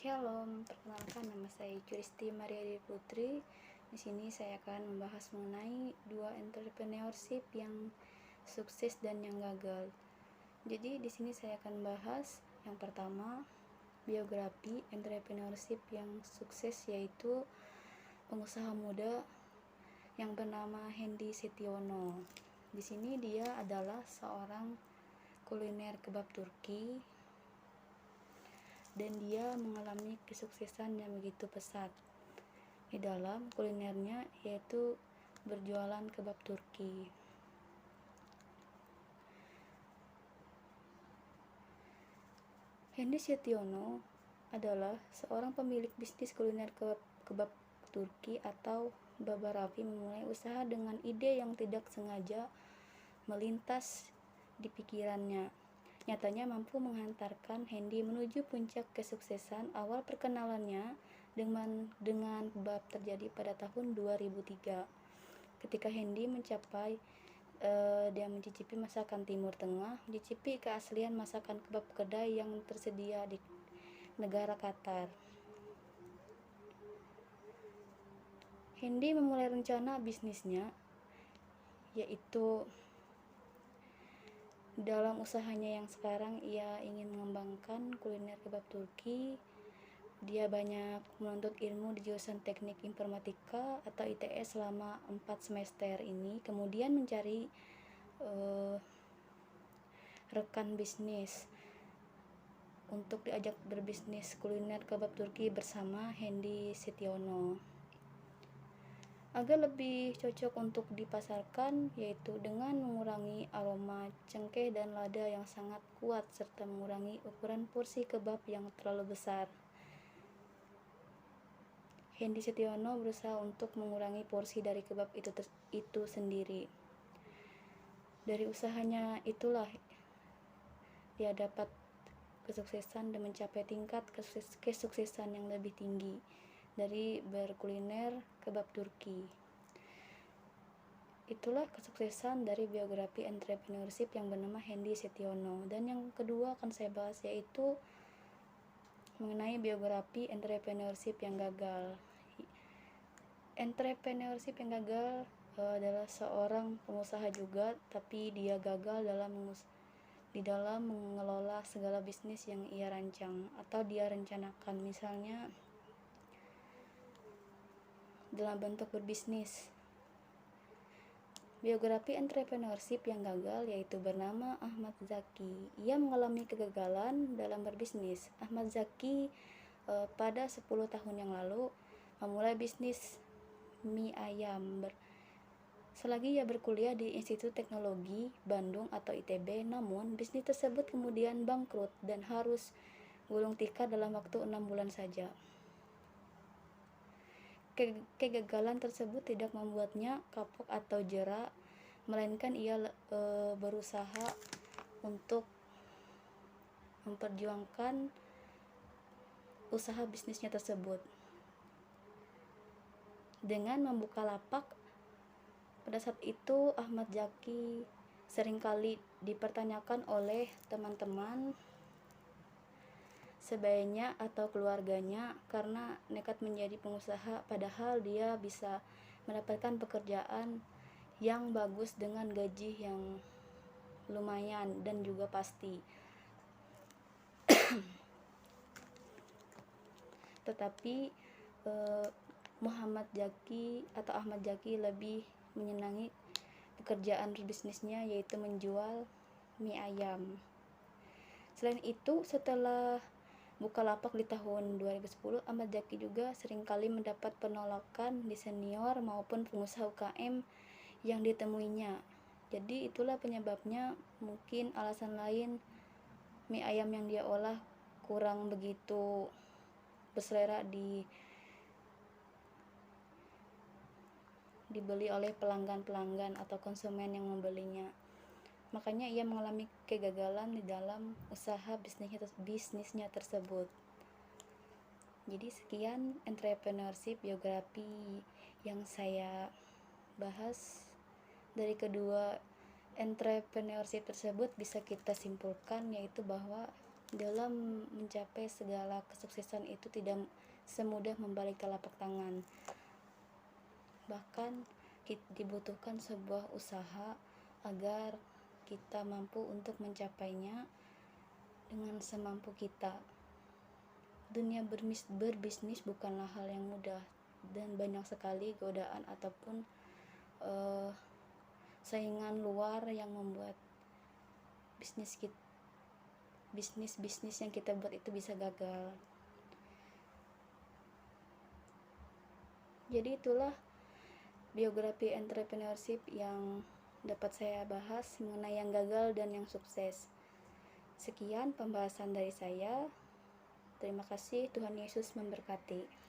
Halo, perkenalkan nama saya Christy Mariadi Putri. Di sini saya akan membahas mengenai dua entrepreneurship yang sukses dan yang gagal. Jadi di sini saya akan bahas yang pertama, biografi entrepreneurship yang sukses, yaitu pengusaha muda yang bernama Hendy Setiono. Di sini dia adalah seorang kuliner kebab Turki dan dia mengalami kesuksesan yang begitu pesat di dalam kulinernya, yaitu berjualan kebab Turki. Hendy Setiono adalah seorang pemilik bisnis kuliner kebab Turki atau Baba Raffi, memulai usaha dengan ide yang tidak sengaja melintas di pikirannya. Nyatanya mampu menghantarkan Hendy menuju puncak kesuksesan. Awal perkenalannya dengan kebab terjadi pada tahun 2003. Ketika Hendy dia mencicipi masakan Timur Tengah, mencicipi keaslian masakan kebab kedai yang tersedia di negara Qatar. Hendy memulai rencana bisnisnya, yaitu dalam usahanya yang sekarang ia ingin mengembangkan kuliner kebab Turki. Dia banyak menuntut ilmu di jurusan Teknik Informatika atau ITS selama 4 semester ini, kemudian mencari rekan bisnis untuk diajak berbisnis kuliner kebab Turki bersama Hendy Setiono. Agar lebih cocok untuk dipasarkan, yaitu dengan mengurangi aroma cengkeh dan lada yang sangat kuat serta mengurangi ukuran porsi kebab yang terlalu besar. Hendy Setiono berusaha untuk mengurangi porsi dari kebab itu sendiri. Dari usahanya itulah dia dapat kesuksesan dan mencapai tingkat kesuksesan yang lebih tinggi dari berkuliner kebab Turki. Itulah kesuksesan dari biografi entrepreneurship yang bernama Hendy Setiono. Dan yang kedua akan saya bahas, yaitu mengenai biografi entrepreneurship yang gagal. Entrepreneurship yang gagal adalah seorang pengusaha juga, tapi dia gagal di dalam mengelola segala bisnis yang ia rancang atau dia rencanakan, misalnya dalam bentuk berbisnis. Biografi entrepreneurship yang gagal yaitu bernama Ahmad Zaki. Ia mengalami kegagalan dalam berbisnis. Ahmad Zaki pada 10 tahun yang lalu memulai bisnis mie ayam selagi ia berkuliah di Institut Teknologi Bandung atau ITB. Namun bisnis tersebut kemudian bangkrut dan harus gulung tikar dalam waktu 6 bulan saja. Kegagalan tersebut tidak membuatnya kapok atau jera, melainkan ia berusaha untuk memperjuangkan usaha bisnisnya tersebut dengan membuka lapak. Pada saat itu Ahmad Zaki seringkali dipertanyakan oleh teman-teman sebayanya atau keluarganya karena nekat menjadi pengusaha, padahal dia bisa mendapatkan pekerjaan yang bagus dengan gaji yang lumayan dan juga pasti. Tetapi Ahmad Zaki lebih menyenangi pekerjaan bisnisnya, yaitu menjual mie ayam. Selain itu, setelah Bukalapak di tahun 2010, Ahmad Zaki juga seringkali mendapat penolakan di senior maupun pengusaha UKM yang ditemuinya. Jadi itulah penyebabnya. Mungkin alasan lain, mie ayam yang dia olah kurang begitu berselera dibeli oleh pelanggan atau konsumen yang membelinya. Makanya ia mengalami kegagalan di dalam usaha bisnisnya tersebut. Jadi sekian entrepreneurship biografi yang saya bahas. Dari kedua entrepreneurship tersebut bisa kita simpulkan, yaitu bahwa Dalam mencapai segala kesuksesan itu tidak semudah membalik telapak tangan. Bahkan dibutuhkan sebuah usaha agar kita mampu untuk mencapainya dengan semampu kita. Dunia berbisnis bukanlah hal yang mudah dan banyak sekali godaan ataupun saingan luar yang membuat bisnis yang kita buat itu bisa gagal. Jadi itulah biografi entrepreneurship yang dapat saya bahas mengenai yang gagal dan yang sukses. Sekian pembahasan dari saya. Terima kasih, Tuhan Yesus memberkati.